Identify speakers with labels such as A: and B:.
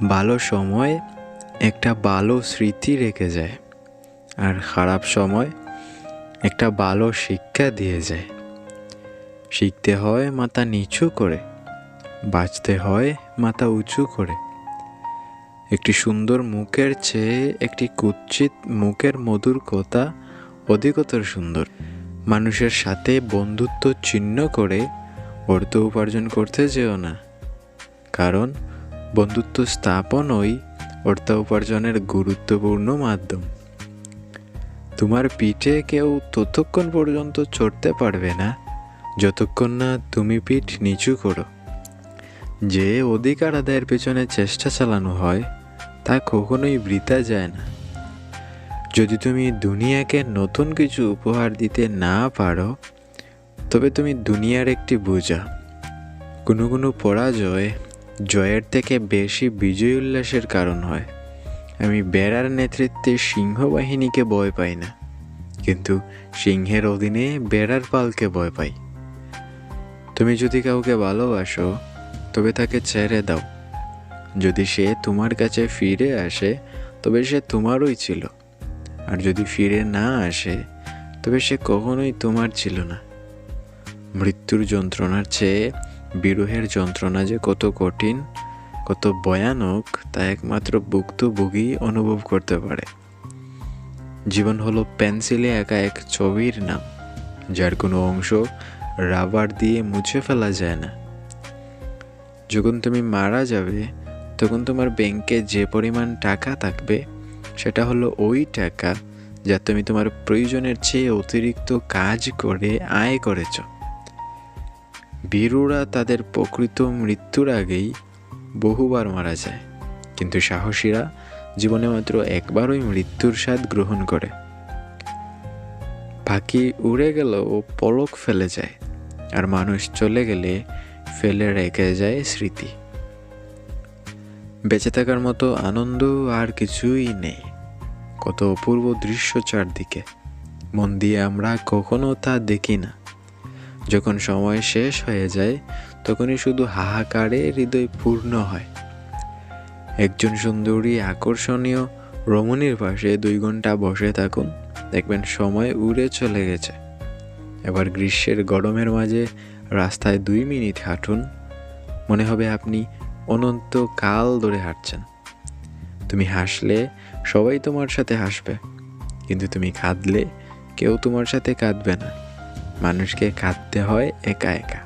A: ভালো সময় একটা ভালো স্মৃতি রেখে যায়, আর খারাপ সময় একটা ভালো শিক্ষা দিয়ে যায়। শিখতে হয় মাথা নিচু করে, বাঁচতে হয় মাথা উঁচু করে। একটি সুন্দর মুখের চেয়ে একটি কুৎসিত মুখের মধুর কথা অধিকতর সুন্দর। মানুষের সাথে বন্ধুত্ব ছিন্ন করে অর্থ উপার্জন করতে যেও না, কারণ বন্ধুত্ব স্থাপনই অর্থ উপার্জনের গুরুত্বপূর্ণ মাধ্যম। তোমার পিঠে কেউ ততক্ষণ পর্যন্ত চড়তে পারবে না যতক্ষণ না তুমি পিঠ নিচু করো। যে অধিকার আদায়ের পেছনে চেষ্টা চালানো হয় তা কখনোই বৃথা যায় না। যদি তুমি দুনিয়াকে নতুন কিছু উপহার দিতে না পারো, তবে তুমি দুনিয়ার একটি বোঝা। কোনো কোনো পরাজয় জয়ের থেকে বেশি বিজয় উল্লাসের কারণ হয়। আমি বেড়ার নেতৃত্বে সিংহ বাহিনীকে ভয় পাই না, কিন্তু সিংহের অধীনে বেড়ার পালকে ভয় পাই। তুমি যদি কাউকে ভালোবাসো, তবে তাকে ছেড়ে দাও। যদি সে তোমার কাছে ফিরে আসে, তবে সে তোমারই ছিল, আর যদি ফিরে না আসে, তবে সে কখনোই তোমার ছিল না। মৃত্যুর যন্ত্রণার চেয়ে বিরহের যন্ত্রণা যে কত কঠিন, কত ভয়ানক, তা একমাত্র ভুক্তভোগী অনুভব করতে পারে। জীবন হলো পেন্সিলে আঁকা এক ছবির নাম, যার কোনো অংশ রাবার দিয়ে মুছে ফেলা যায় না। যখন তুমি মারা যাবে, তখন তোমার ব্যাংকে যে পরিমাণ টাকা থাকবে, সেটা হলো ওই টাকা যা তুমি তোমার প্রয়োজনের চেয়ে অতিরিক্ত কাজ করে আয় করেছ। বীরুরা তাদের প্রকৃত মৃত্যুর আগেই বহুবার মারা যায়, কিন্তু সাহসীরা জীবনে মাত্র একবারই মৃত্যুর স্বাদ গ্রহণ করে। পাখি উড়ে গেল ও পলক ফেলে যায়, আর মানুষ চলে গেলে ফেলে রেখে যায় স্মৃতি। বেঁচে থাকার মতো আনন্দ আর কিছুই নেই। কত অপূর্ব দৃশ্য চারদিকে, মন দিয়ে আমরা কখনো তা দেখি না। যখন সময় শেষ হয়ে যায়, তখনই শুধু হাহাকারে হৃদয় পূর্ণ হয়। একজন সুন্দরী আকর্ষণীয় রমণীর পাশে 2 ঘন্টা বসে থাকুন, দেখবেন সময় উড়ে চলে গেছে। এবার গ্রীষ্মের গরমের মাঝে রাস্তায় 2 মিনিট হাঁটুন, মনে হবে আপনি অনন্ত কাল ধরে হাঁটছেন। তুমি হাসলে সবাই তোমার সাথে হাসবে, কিন্তু তুমি কাঁদলে কেউ তোমার সাথে কাঁদবে না। মানুষকে কাঁদতে হয় একা একা।